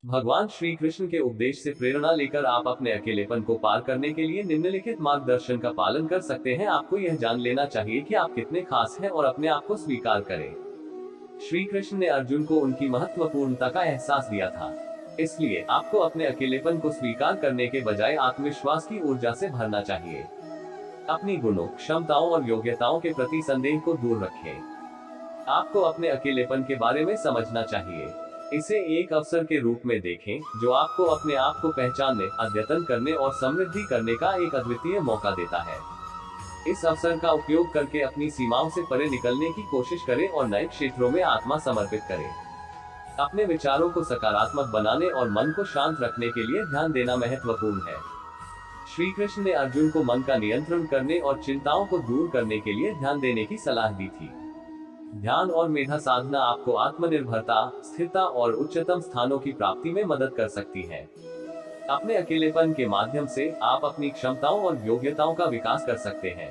भगवान श्री कृष्ण के उपदेश से प्रेरणा लेकर आप अपने अकेलेपन को पार करने के लिए निम्नलिखित मार्गदर्शन का पालन कर सकते हैं। आपको यह जान लेना चाहिए कि आप कितने खास हैं और अपने आप को स्वीकार करें। श्री कृष्ण ने अर्जुन को उनकी महत्वपूर्णता का एहसास दिया था। इसलिए आपको अपने अकेलेपन को स्वीकार करने के बजाय आत्मविश्वास की ऊर्जा से भरना चाहिए। अपनी गुणों, क्षमताओं और योग्यताओं के प्रति संदेह को दूर रखें। आपको अपने अकेलेपन के बारे में समझना चाहिए। इसे एक अवसर के रूप में देखें, जो आपको अपने आप को पहचानने, अद्यतन करने और समृद्धि करने का एक अद्वितीय मौका देता है। इस अवसर का उपयोग करके अपनी सीमाओं से परे निकलने की कोशिश करें और नए क्षेत्रों में आत्मा समर्पित करें। अपने विचारों को सकारात्मक बनाने और मन को शांत रखने के लिए ध्यान देना महत्वपूर्ण है। श्री कृष्ण ने अर्जुन को मन का नियंत्रण करने और चिंताओं को दूर करने के लिए ध्यान देने की सलाह दी थी। ध्यान और मेधा साधना आपको आत्मनिर्भरता, स्थिरता और उच्चतम स्थानों की प्राप्ति में मदद कर सकती है। अपने अकेलेपन के माध्यम से आप अपनी क्षमताओं और योग्यताओं का विकास कर सकते हैं।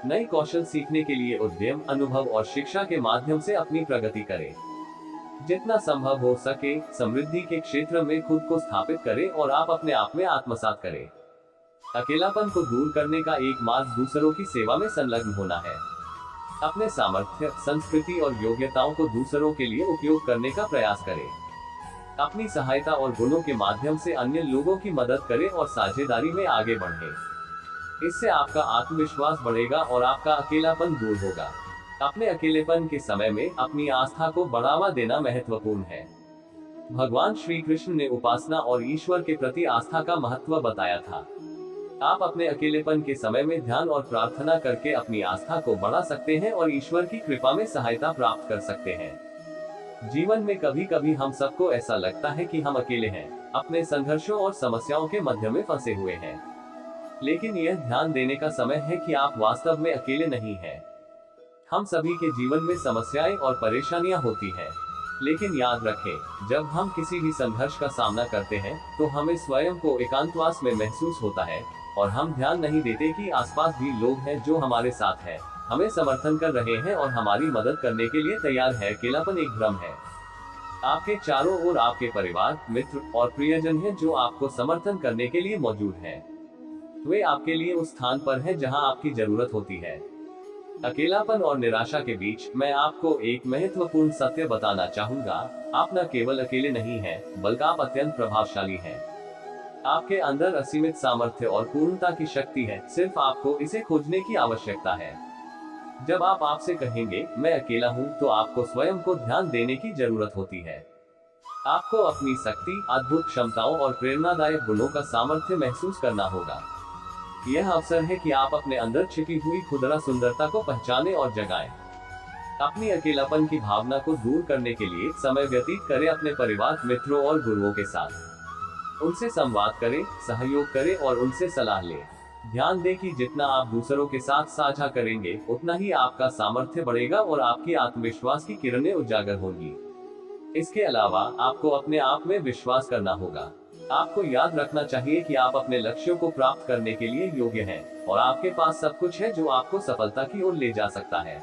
नए कौशल सीखने के लिए उद्यम, अनुभव और शिक्षा के माध्यम से अपनी प्रगति करें। जितना संभव हो सके समृद्धि के क्षेत्र में खुद को स्थापित करें और आप अपने आप में आत्मसात करें। अकेलापन को दूर करने का एक मार्ग दूसरों की सेवा में संलग्न होना है। अपने सामर्थ्य, संस्कृति और योग्यताओं को दूसरों के लिए उपयोग करने का प्रयास करें। अपनी सहायता और गुणों के माध्यम से अन्य लोगों की मदद करें और साझेदारी में आगे बढ़ें। इससे आपका आत्मविश्वास बढ़ेगा और आपका अकेलापन दूर होगा। अपने अकेलेपन के समय में अपनी आस्था को बढ़ावा देना महत्वपूर्ण है। भगवान श्री कृष्ण ने उपासना और ईश्वर के प्रति आस्था का महत्व बताया था। आप अपने अकेलेपन के समय में ध्यान और प्रार्थना करके अपनी आस्था को बढ़ा सकते हैं और ईश्वर की कृपा में सहायता प्राप्त कर सकते हैं। जीवन में कभी कभी हम सबको ऐसा लगता है कि हम अकेले हैं, अपने संघर्षों और समस्याओं के मध्य में फंसे हुए हैं। लेकिन यह ध्यान देने का समय है कि आप वास्तव में अकेले नहीं हैं। हम सभी के जीवन में समस्याएं और परेशानियां होती हैं। लेकिन याद रखें, जब हम किसी भी संघर्ष का सामना करते हैं तो हमें स्वयं को एकांतवास में महसूस होता है और हम ध्यान नहीं देते कि आसपास भी लोग हैं जो हमारे साथ हैं, हमें समर्थन कर रहे हैं और हमारी मदद करने के लिए तैयार है। अकेलापन एक भ्रम है। आपके चारों ओर आपके परिवार, मित्र और प्रियजन हैं जो आपको समर्थन करने के लिए मौजूद हैं। वे आपके लिए उस स्थान पर हैं जहां आपकी जरूरत होती है। अकेलापन और निराशा के बीच मैं आपको एक महत्वपूर्ण सत्य बताना चाहूंगा। आप न केवल अकेले नहीं हैं, बल्कि आप अत्यंत प्रभावशाली हैं। आपके अंदर असीमित सामर्थ्य और पूर्णता की शक्ति है, सिर्फ आपको इसे खोजने की आवश्यकता है। जब आप आपसे कहेंगे मैं अकेला हूं, तो आपको स्वयं को ध्यान देने की जरूरत होती है। आपको अपनी शक्ति, अद्भुत क्षमताओं और प्रेरणादायक गुणों का सामर्थ्य महसूस करना होगा। यह अवसर है कि आप अपने अंदर छिपी हुई खुदरा सुंदरता को पहचानें और जगाएं। अपनी अकेलापन की भावना को दूर करने के लिए समय व्यतीत करें अपने परिवार, मित्रों और गुरुओं के साथ। उनसे संवाद करें, सहयोग करें और उनसे सलाह लें। ध्यान दें कि जितना आप दूसरों के साथ साझा करेंगे, उतना ही आपका सामर्थ्य बढ़ेगा और आपकी आत्मविश्वास की किरणें उजागर होंगी। इसके अलावा आपको अपने आप में विश्वास करना होगा। आपको याद रखना चाहिए कि आप अपने लक्ष्यों को प्राप्त करने के लिए योग्य हैं और आपके पास सब कुछ है जो आपको सफलता की ओर ले जा सकता है।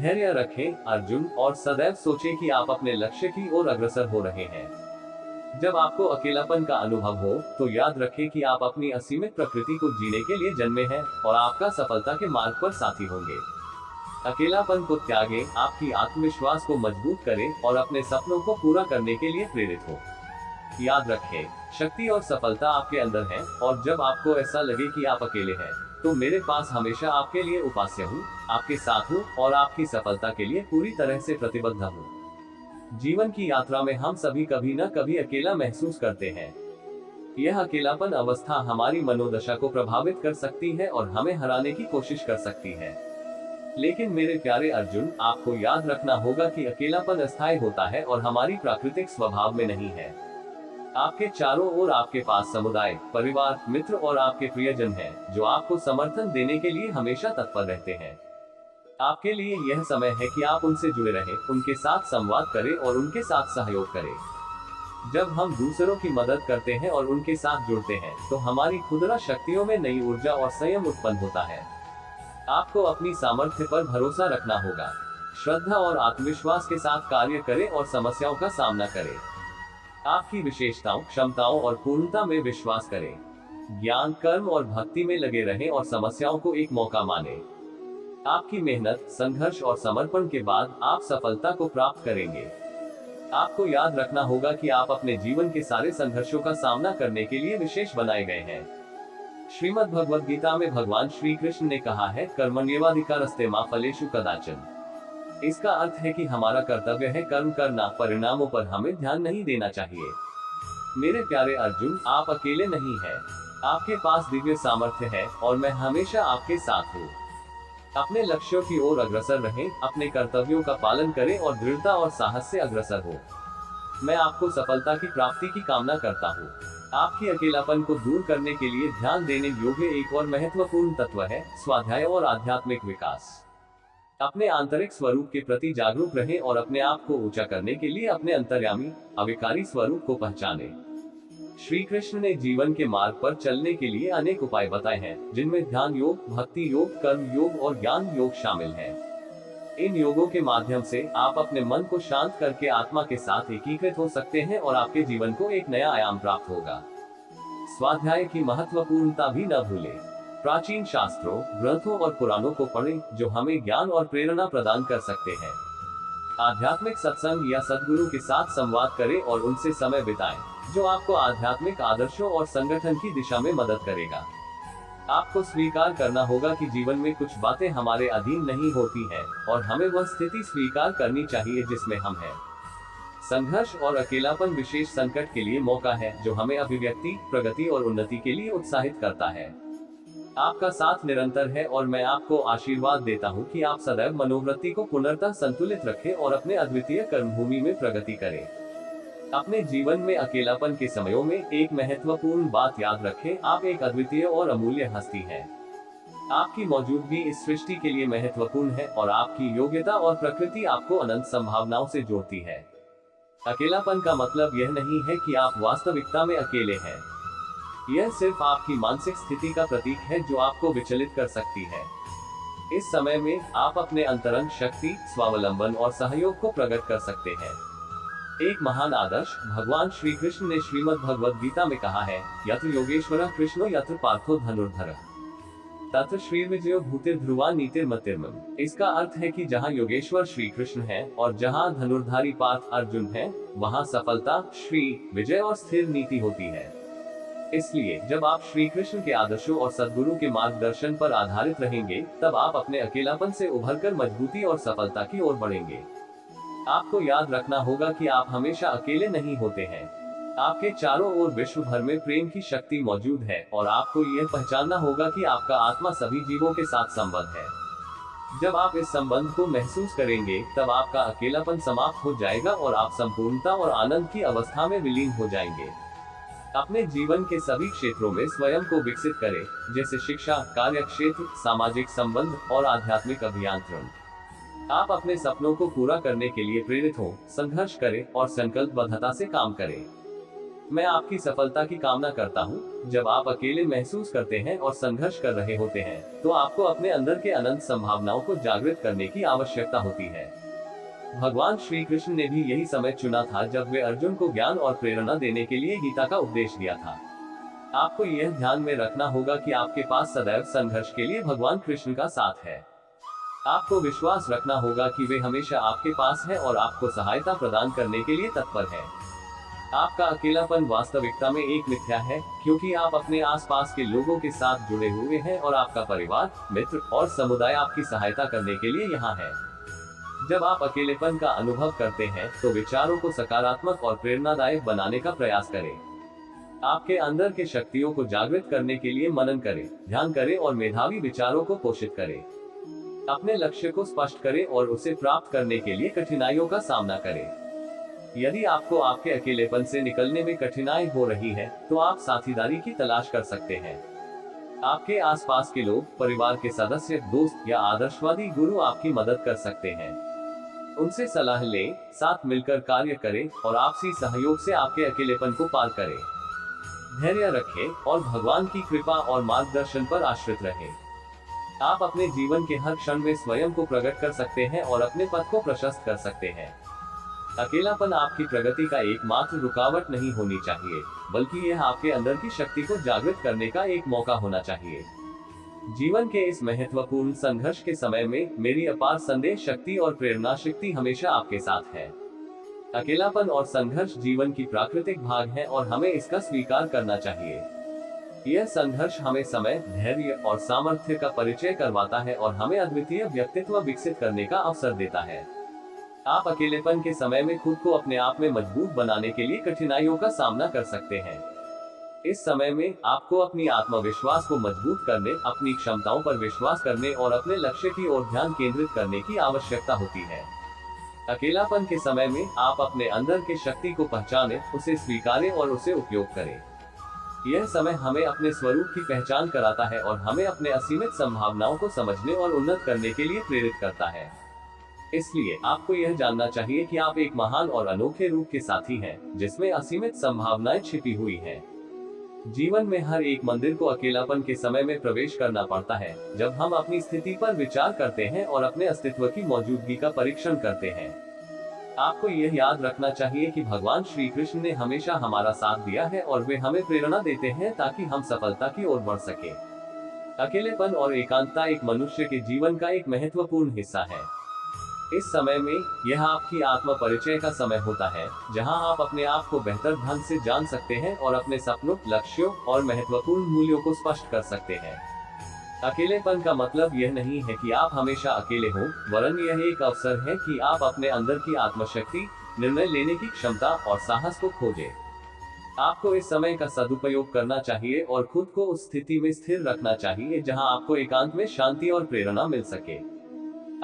धैर्य रखें अर्जुन, और सदैव सोचें कि आप अपने लक्ष्य की ओर अग्रसर हो रहे हैं। जब आपको अकेलापन का अनुभव हो, तो याद रखें कि आप अपनी असीमित प्रकृति को जीने के लिए जन्मे हैं और आपका सफलता के मार्ग पर साथी होंगे। अकेलापन को त्यागें, आपकी आत्मविश्वास को मजबूत करें और अपने सपनों को पूरा करने के लिए प्रेरित हो। याद रखें, शक्ति और सफलता आपके अंदर है और जब आपको ऐसा लगे कि आप अकेले हैं, तो मेरे पास हमेशा आपके लिए उपास्य हूँ, आपके साथ हूँ और आपकी सफलता के लिए पूरी तरह से प्रतिबद्ध हूँ। जीवन की यात्रा में हम सभी कभी न कभी अकेला महसूस करते हैं। यह अकेलापन अवस्था हमारी मनोदशा को प्रभावित कर सकती है और हमें हराने की कोशिश कर सकती है। लेकिन मेरे प्यारे अर्जुन, आपको याद रखना होगा कि अकेलापन अस्थायी होता है और हमारी प्राकृतिक स्वभाव में नहीं है। आपके चारों ओर आपके पास समुदाय, परिवार, मित्र और आपके प्रियजन हैं, जो आपको समर्थन देने के लिए हमेशा तत्पर रहते हैं। आपके लिए यह समय है कि आप उनसे जुड़े रहें, उनके साथ संवाद करें और उनके साथ सहयोग करें। जब हम दूसरों की मदद करते हैं और उनके साथ जुड़ते हैं, तो हमारी खुदरा शक्तियों में नई ऊर्जा और संयम उत्पन्न होता है। आपको अपनी सामर्थ्य पर भरोसा रखना होगा। श्रद्धा और आत्मविश्वास के साथ कार्य करें और समस्याओं का सामना करें। आपकी विशेषताओं, क्षमताओं और पूर्णता में विश्वास करें। ज्ञान, कर्म और भक्ति में लगे रहें और समस्याओं को एक मौका माने। आपकी मेहनत, संघर्ष और समर्पण के बाद आप सफलता को प्राप्त करेंगे। आपको याद रखना होगा कि आप अपने जीवन के सारे संघर्षों का सामना करने के लिए विशेष बनाए गए हैं। श्रीमद् भगवद गीता में भगवान श्री कृष्ण ने कहा है, कर्मण्येवाधिकारस्ते मा फलेषु कदाचन। इसका अर्थ है कि हमारा कर्तव्य है कर्म करना, परिणामों पर हमें ध्यान नहीं देना चाहिए। मेरे प्यारे अर्जुन, आप अकेले नहीं हैं। आपके पास दिव्य सामर्थ्य है और मैं हमेशा आपके साथ हूँ। अपने लक्ष्यों की ओर अग्रसर रहें, अपने कर्तव्यों का पालन करें और दृढ़ता और साहस से अग्रसर हो। मैं आपको सफलता की प्राप्ति की कामना करता हूँ। आपकी अकेलापन को दूर करने के लिए ध्यान देने योग्य एक और महत्वपूर्ण तत्व है स्वाध्याय और आध्यात्मिक विकास। अपने आंतरिक स्वरूप के प्रति जागरूक रहें और अपने आप को ऊंचा करने के लिए अपने अंतर्यामी, अविकारी स्वरूप को पहचानें। श्री कृष्ण ने जीवन के मार्ग पर चलने के लिए अनेक उपाय बताए हैं, जिनमें ध्यान योग, भक्ति योग, कर्म योग और ज्ञान योग शामिल है। इन योगों के माध्यम से आप अपने मन को शांत करके आत्मा के साथ एकीकृत हो सकते हैं और आपके जीवन को एक नया आयाम प्राप्त होगा। स्वाध्याय की महत्वपूर्णता भी न भूलें। प्राचीन शास्त्रों, ग्रंथों और पुराणों को पढ़ें, जो हमें ज्ञान और प्रेरणा प्रदान कर सकते हैं। आध्यात्मिक सत्संग या सद्गुरु के साथ संवाद करें और उनसे समय बिताएं, जो आपको आध्यात्मिक आदर्शों और संगठन की दिशा में मदद करेगा। आपको स्वीकार करना होगा कि जीवन में कुछ बातें हमारे अधीन नहीं होती हैं और हमें वह स्थिति स्वीकार करनी चाहिए जिसमें हम हैं। संघर्ष और अकेलापन विशेष संकट के लिए मौका है, जो हमें अभिव्यक्ति, प्रगति और उन्नति के लिए उत्साहित करता है। आपका साथ निरंतर है और मैं आपको आशीर्वाद देता हूं कि आप सदैव मनोवृत्ति को पुनर्तः संतुलित रखें और अपने अद्वितीय कर्मभूमि में प्रगति करें। अपने जीवन में अकेलापन के समयों में एक महत्वपूर्ण बात याद रखें, आप एक अद्वितीय और अमूल्य हस्ती हैं। आपकी मौजूदगी इस सृष्टि के लिए महत्वपूर्ण है और आपकी योग्यता और प्रकृति आपको अनंत संभावनाओं से जोड़ती है। अकेलापन का मतलब यह नहीं है कि आप वास्तविकता में अकेले हैं। यह सिर्फ आपकी मानसिक स्थिति का प्रतीक है जो आपको विचलित कर सकती है। इस समय में आप अपने अंतरंग शक्ति, स्वावलंबन और सहयोग को प्रकट कर सकते हैं। एक महान आदर्श भगवान श्री कृष्ण ने श्रीमद् भगवद गीता में कहा है, यत्र योगेश्वरः कृष्णो यत्र पार्थो धनुर्धरः तत्र श्री विजयो भूतिर ध्रुवा नीतिर्मतिर्मम। इसका अर्थ है कि जहाँ योगेश्वर श्री कृष्ण है और जहाँ धनुर्धारी पार्थ अर्जुन है, वहाँ सफलता, श्री विजय और स्थिर नीति होती है। इसलिए जब आप श्री कृष्ण के आदर्शों और सद्गुरु के मार्गदर्शन पर आधारित रहेंगे, तब आप अपने अकेलापन से उभरकर मजबूती और सफलता की ओर बढ़ेंगे। आपको याद रखना होगा कि आप हमेशा अकेले नहीं होते हैं। आपके चारों ओर विश्व भर में प्रेम की शक्ति मौजूद है और आपको यह पहचानना होगा कि आपका आत्मा सभी जीवों के साथ संबद्ध है। जब आप इस संबंध को महसूस करेंगे, तब आपका अकेलापन समाप्त हो जाएगा और आप संपूर्णता और आनंद की अवस्था में विलीन हो जाएंगे। अपने जीवन के सभी क्षेत्रों में स्वयं को विकसित करें, जैसे शिक्षा, कार्य क्षेत्र, सामाजिक संबंध और आध्यात्मिक अभियांत्रण। आप अपने सपनों को पूरा करने के लिए प्रेरित हो, संघर्ष करें और संकल्पबद्धता से काम करें। मैं आपकी सफलता की कामना करता हूं। जब आप अकेले महसूस करते हैं और संघर्ष कर रहे होते हैं, तो आपको अपने अंदर के अनंत संभावनाओं को जागृत करने की आवश्यकता होती है। भगवान श्री कृष्ण ने भी यही समय चुना था जब वे अर्जुन को ज्ञान और प्रेरणा देने के लिए गीता का उपदेश दिया था। आपको यह ध्यान में रखना होगा कि आपके पास सदैव संघर्ष के लिए भगवान कृष्ण का साथ है। आपको विश्वास रखना होगा कि वे हमेशा आपके पास हैं और आपको सहायता प्रदान करने के लिए तत्पर हैं। आपका अकेलापन वास्तविकता में एक मिथ्या है, क्योंकि आप अपने आसपास के लोगों के साथ जुड़े हुए हैं और आपका परिवार, मित्र और समुदाय आपकी सहायता करने के लिए यहाँ है। जब आप अकेलेपन का अनुभव करते हैं, तो विचारों को सकारात्मक और प्रेरणादायक बनाने का प्रयास करें। आपके अंदर के शक्तियों को जागृत करने के लिए मनन करें, ध्यान करें और मेधावी विचारों को पोषित करें। अपने लक्ष्य को स्पष्ट करें और उसे प्राप्त करने के लिए कठिनाइयों का सामना करें। यदि आपको आपके अकेलेपन से निकलने में कठिनाई हो रही है, तो आप साथीदारी की तलाश कर सकते हैं। आपके आसपास के लोग, परिवार के सदस्य, दोस्त या आदर्शवादी गुरु आपकी मदद कर सकते हैं। उनसे सलाह लें, साथ मिलकर कार्य करें और आपसी सहयोग से आपके अकेलेपन को पार करें। धैर्य रखें और भगवान की कृपा और मार्गदर्शन पर आश्रित रहें। आप अपने जीवन के हर क्षण में स्वयं को प्रकट कर सकते हैं और अपने पथ को प्रशस्त कर सकते हैं। अकेलापन आपकी प्रगति का एकमात्र रुकावट नहीं होनी चाहिए, बल्कि यह आपके अंदर की शक्ति को जागृत करने का एक मौका होना चाहिए। जीवन के इस महत्वपूर्ण संघर्ष के समय में मेरी अपार संदेश शक्ति और प्रेरणा शक्ति हमेशा आपके साथ है। अकेलापन और संघर्ष जीवन की प्राकृतिक भाग है और हमें इसका स्वीकार करना चाहिए। यह संघर्ष हमें समय, धैर्य और सामर्थ्य का परिचय करवाता है और हमें अद्वितीय व्यक्तित्व विकसित करने का अवसर देता है। आप अकेलेपन के समय में खुद को अपने आप में मजबूत बनाने के लिए कठिनाइयों का सामना कर सकते हैं। इस समय में आपको अपनी आत्मविश्वास को मजबूत करने, अपनी क्षमताओं पर विश्वास करने और अपने लक्ष्य की ओर ध्यान केंद्रित करने की आवश्यकता होती है। अकेलापन के समय में आप अपने अंदर के शक्ति को पहचानें, उसे स्वीकारें और उसे उपयोग करें। यह समय हमें अपने स्वरूप की पहचान कराता है और हमें अपने असीमित संभावनाओं को समझने और उन्नत करने के लिए प्रेरित करता है। इसलिए आपको यह जानना चाहिए कि आप एक महान और अनोखे रूप के साथी हैं, जिसमें असीमित संभावनाएं छिपी हुई हैं। जीवन में हर एक मंदिर को अकेलापन के समय में प्रवेश करना पड़ता है, जब हम अपनी स्थिति पर विचार करते हैं और अपने अस्तित्व की मौजूदगी का परीक्षण करते हैं। आपको यह याद रखना चाहिए कि भगवान श्री कृष्ण ने हमेशा हमारा साथ दिया है और वे हमें प्रेरणा देते हैं ताकि हम सफलता की ओर बढ़ सके। अकेलेपन और एकांतता एक मनुष्य के जीवन का एक महत्वपूर्ण हिस्सा है। इस समय में यह आपकी आत्म परिचय का समय होता है, जहां आप अपने आप को बेहतर ढंग से जान सकते हैं और अपने सपनों, लक्ष्यों और महत्वपूर्ण मूल्यों को स्पष्ट कर सकते हैं। अकेलेपन का मतलब यह नहीं है कि आप हमेशा अकेले हों, वरन यह एक अवसर है कि आप अपने अंदर की आत्मशक्ति, निर्णय लेने की क्षमता और साहस को खोजें। आपको इस समय का सदुपयोग करना चाहिए और खुद को उस स्थिति में स्थिर रखना चाहिए जहां आपको एकांत में शांति और प्रेरणा मिल सके।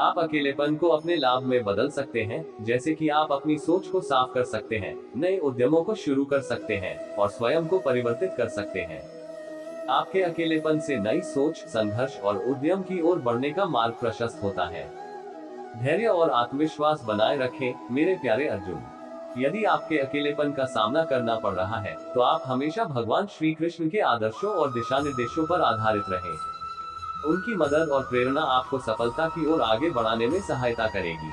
आप अकेलेपन को अपने लाभ में बदल सकते हैं, जैसे कि आप अपनी सोच को साफ कर सकते हैं, नए उद्यमों को शुरू कर सकते हैं और स्वयं को परिवर्तित कर सकते हैं। आपके अकेलेपन से नई सोच, संघर्ष और उद्यम की ओर बढ़ने का मार्ग प्रशस्त होता है। धैर्य और आत्मविश्वास बनाए रखें, मेरे प्यारे अर्जुन। यदि आपके अकेलेपन का सामना करना पड़ रहा है, तो आप हमेशा भगवान श्री कृष्ण के आदर्शों और दिशा निर्देशों पर आधारित रहें। उनकी मदद और प्रेरणा आपको सफलता की ओर आगे बढ़ाने में सहायता करेगी।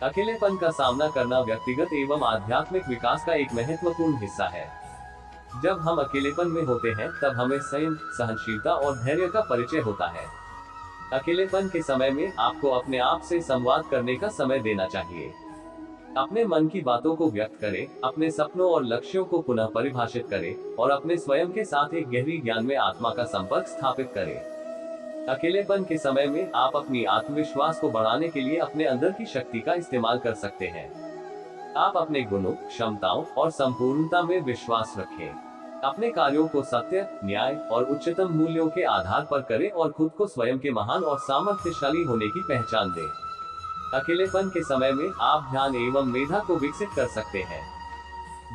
अकेलेपन का सामना करना व्यक्तिगत एवं आध्यात्मिक विकास का एक महत्वपूर्ण हिस्सा है। जब हम अकेलेपन में होते हैं, तब हमें संयम, सहनशीलता और धैर्य का परिचय होता है। अकेलेपन के समय में आपको अपने आप से संवाद करने का समय देना चाहिए। अपने मन की बातों को व्यक्त करें, अपने सपनों और लक्ष्यों को पुनः परिभाषित करें और अपने स्वयं के साथ एक गहरी ज्ञान में आत्मा का संपर्क स्थापित करें। अकेलेपन के समय में आप अपनी आत्मविश्वास को बढ़ाने के लिए अपने अंदर की शक्ति का इस्तेमाल कर सकते हैं। आप अपने गुणों, क्षमताओं और संपूर्णता में विश्वास रखें। अपने कार्यों को सत्य, न्याय और उच्चतम मूल्यों के आधार पर करें और खुद को स्वयं के महान और सामर्थ्यशाली होने की पहचान दें। अकेलेपन के समय में आप ध्यान एवं मेधा को विकसित कर सकते हैं।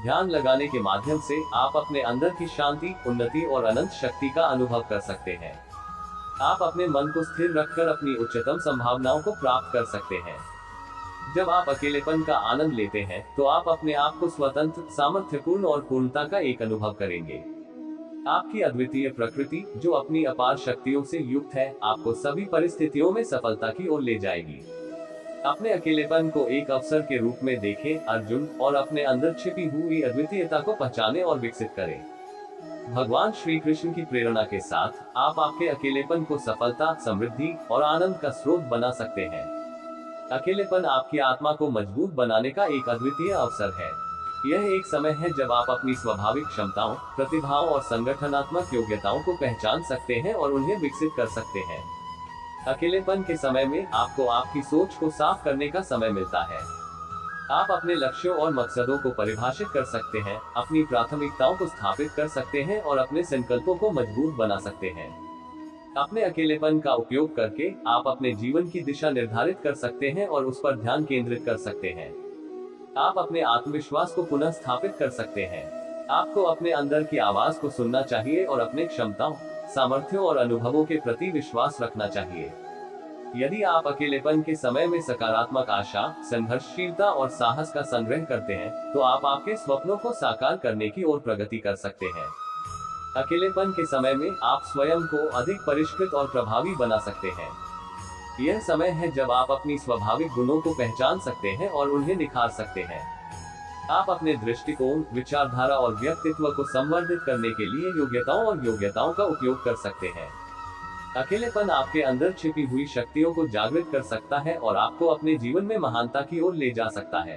ध्यान लगाने के माध्यम से आप अपने अंदर की शांति, उन्नति और अनंत शक्ति का अनुभव कर सकते हैं। आप अपने मन को स्थिर रखकर अपनी उच्चतम संभावनाओं को प्राप्त कर सकते हैं। जब आप अकेलेपन का आनंद लेते हैं, तो आप अपने आप को स्वतंत्र, सामर्थ्यपूर्ण और पूर्णता का एक अनुभव करेंगे। आपकी अद्वितीय प्रकृति, जो अपनी अपार शक्तियों से युक्त है, आपको सभी परिस्थितियों में सफलता की ओर ले जाएगी। अपने अकेलेपन को एक अवसर के रूप में देखें, अर्जुन, और अपने अंदर छिपी हुई अद्वितीयता को पहचानें और विकसित करें। भगवान श्री कृष्ण की प्रेरणा के साथ आप आपके अकेलेपन को सफलता, समृद्धि और आनंद का स्रोत बना सकते हैं। अकेलेपन आपकी आत्मा को मजबूत बनाने का एक अद्वितीय अवसर है। यह एक समय है जब आप अपनी स्वाभाविक क्षमताओं, प्रतिभाओं और संगठनात्मक योग्यताओं को पहचान सकते हैं और उन्हें विकसित कर सकते हैं। अकेलेपन के समय में आपको आपकी सोच को साफ करने का समय मिलता है। आप अपने लक्ष्यों और मकसदों को परिभाषित कर सकते हैं, अपनी प्राथमिकताओं को स्थापित कर सकते हैं और अपने संकल्पों को मजबूत बना सकते हैं। अपने अकेलेपन का उपयोग करके आप अपने जीवन की दिशा निर्धारित कर सकते हैं और उस पर ध्यान केंद्रित कर सकते हैं। आप अपने आत्मविश्वास को पुनः स्थापित कर सकते हैं। आपको अपने अंदर की आवाज को सुनना चाहिए और अपने क्षमताओं, सामर्थ्यों और अनुभवों के प्रति विश्वास रखना चाहिए। यदि आप अकेलेपन के समय में सकारात्मक आशा, संघर्षशीलता और साहस का संग्रह करते हैं, तो आप आपके स्वप्नों को साकार करने की ओर प्रगति कर सकते हैं। अकेलेपन के समय में आप स्वयं को अधिक परिष्कृत और प्रभावी बना सकते हैं। यह समय है जब आप अपनी स्वाभाविक गुणों को पहचान सकते हैं और उन्हें निखार सकते हैं। आप अपने दृष्टिकोण, विचारधारा और व्यक्तित्व को संवर्धित करने के लिए योग्यताओं का उपयोग कर सकते हैं। अकेलेपन आपके अंदर छिपी हुई शक्तियों को जागृत कर सकता है और आपको अपने जीवन में महानता की ओर ले जा सकता है।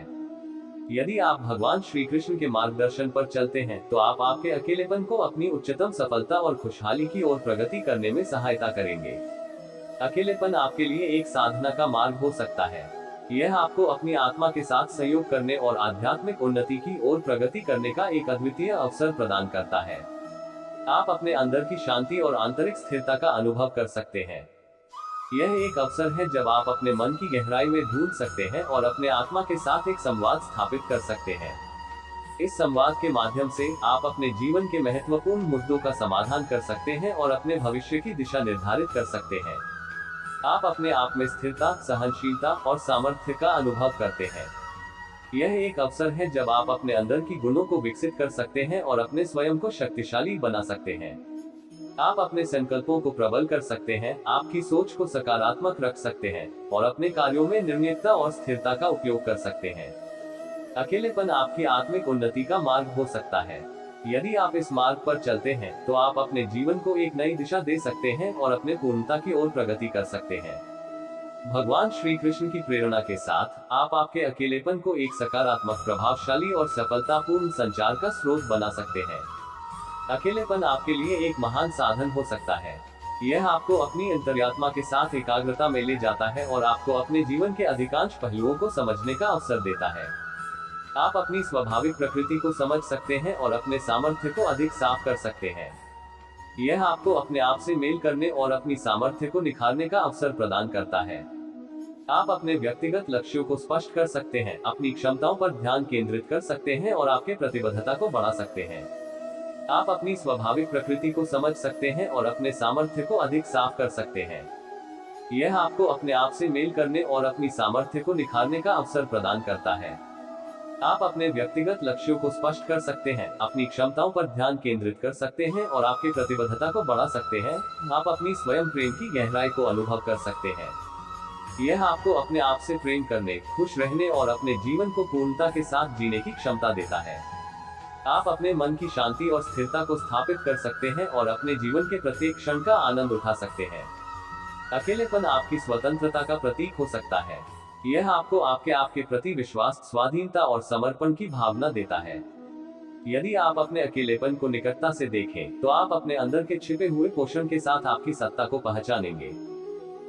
यदि आप भगवान श्री कृष्ण के मार्गदर्शन पर चलते हैं तो आप आपके अकेलेपन को अपनी उच्चतम सफलता और खुशहाली की ओर प्रगति करने में सहायता करेंगे। अकेलेपन आपके लिए एक साधना का मार्ग हो सकता है। यह आपको अपनी आत्मा के साथ सहयोग करने और आध्यात्मिक उन्नति की ओर प्रगति करने का एक अद्वितीय अवसर प्रदान करता है। आप अपने अंदर की शांति और आंतरिक स्थिरता का अनुभव कर सकते हैं। यह एक अवसर है जब आप अपने मन की गहराई में ढूंढ सकते हैं और अपने आत्मा के साथ एक संवाद स्थापित कर सकते हैं। इस संवाद के माध्यम से आप अपने जीवन के महत्वपूर्ण मुद्दों का समाधान कर सकते हैं और अपने भविष्य की दिशा निर्धारित कर सकते हैं। आप अपने आप में स्थिरता, सहनशीलता और सामर्थ्य का अनुभव करते हैं। यह एक अवसर है जब आप अपने अंदर की गुणों को विकसित कर सकते हैं और अपने स्वयं को शक्तिशाली बना सकते हैं। आप अपने संकल्पों को प्रबल कर सकते हैं, आपकी सोच को सकारात्मक रख सकते हैं और अपने कार्यों में निर्णयता और स्थिरता का उपयोग कर सकते हैं। अकेलेपन आपकी आत्मिक उन्नति का मार्ग हो सकता है। यदि आप इस मार्ग पर चलते हैं तो आप अपने जीवन को एक नई दिशा दे सकते हैं और अपने पूर्णता की ओर प्रगति कर सकते हैं। भगवान श्री कृष्ण की प्रेरणा के साथ आप आपके अकेलेपन को एक सकारात्मक, प्रभावशाली और सफलतापूर्ण संचार का स्रोत बना सकते हैं। अकेलेपन आपके लिए एक महान साधन हो सकता है। यह आपको अपनी अंतर्यात्मा के साथ एकाग्रता में ले जाता है और आपको अपने जीवन के अधिकांश पहलुओं को समझने का अवसर देता है। आप अपनी स्वाभाविक प्रकृति को समझ सकते हैं और अपने सामर्थ्य को अधिक साफ कर सकते हैं। यह आपको अपने आप से मेल करने और अपनी सामर्थ्य को निखारने का अवसर प्रदान करता है। आप अपने व्यक्तिगत लक्ष्यों को स्पष्ट कर सकते हैं, अपनी क्षमताओं पर ध्यान केंद्रित कर सकते हैं और आपके प्रतिबद्धता को बढ़ा सकते हैं। आप अपनी स्वाभाविक प्रकृति को समझ सकते हैं और अपने सामर्थ्य को अधिक साफ कर सकते हैं। यह आपको अपने आप से मेल करने और अपनी सामर्थ्य को निखारने का अवसर प्रदान करता है। आप अपने व्यक्तिगत लक्ष्यों को स्पष्ट कर सकते हैं, अपनी क्षमताओं पर ध्यान केंद्रित कर सकते हैं और आपकी प्रतिबद्धता को बढ़ा सकते हैं। आप अपनी स्वयं प्रेम की गहराई को अनुभव कर सकते हैं। यह आपको अपने आप से प्रेम करने, खुश रहने और अपने जीवन को पूर्णता के साथ जीने की क्षमता देता है। आप अपने मन की शांति और स्थिरता को स्थापित कर सकते हैं और अपने जीवन के प्रत्येक क्षण का आनंद उठा सकते हैं। अकेलेपन आपकी स्वतंत्रता का प्रतीक हो सकता है। यह आपको आपके प्रति विश्वास, स्वाधीनता और समर्पण की भावना देता है। यदि आप अपने अकेलेपन को निकटता से देखें तो आप अपने अंदर के छिपे हुए पोषण के साथ आपकी सत्ता को पहचानेंगे।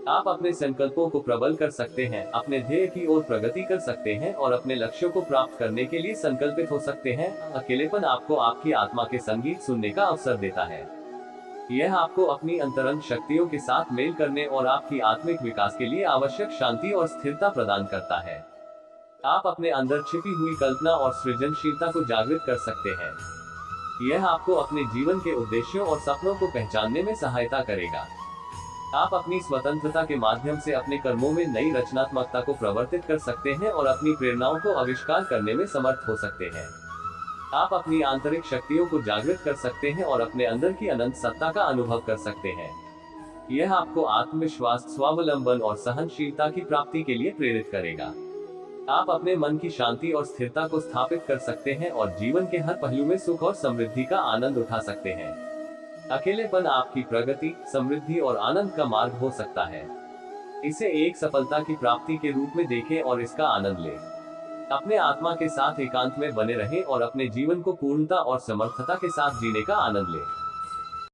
आप अपने संकल्पों को प्रबल कर सकते हैं, अपने ध्येय की ओर प्रगति कर सकते हैं और अपने लक्ष्यों को प्राप्त करने के लिए संकल्पित हो सकते हैं। अकेलेपन आपको आपकी आत्मा के संगीत सुनने का अवसर देता है। यह आपको अपनी अंतरंग शक्तियों के साथ मेल करने और आपकी आत्मिक विकास के लिए आवश्यक शांति और स्थिरता प्रदान करता है। आप अपने अंदर छिपी हुई कल्पना और सृजनशीलता को जागृत कर सकते हैं। यह आपको अपने जीवन के उद्देश्यों और सपनों को पहचानने में सहायता करेगा। आप अपनी स्वतंत्रता के माध्यम से अपने कर्मों में नई रचनात्मकता को प्रवर्तित कर सकते हैं और अपनी प्रेरणाओं को आविष्कार करने में समर्थ हो सकते हैं। आप अपनी आंतरिक शक्तियों को जागृत कर सकते हैं और अपने अंदर की अनंत सत्ता का अनुभव कर सकते हैं। यह आपको आत्मविश्वास, स्वावलंबन और सहनशीलता की प्राप्ति के लिए प्रेरित करेगा। आप अपने मन की शांति और स्थिरता को स्थापित कर सकते हैं और जीवन के हर पहलू में सुख और समृद्धि का आनंद उठा सकते हैं। अकेलेपन आपकी प्रगति, समृद्धि और आनंद का मार्ग हो सकता है। इसे एक सफलता की प्राप्ति के रूप में देखें और इसका आनंद लें। अपने आत्मा के साथ एकांत में बने रहें और अपने जीवन को पूर्णता और समर्थता के साथ जीने का आनंद लें।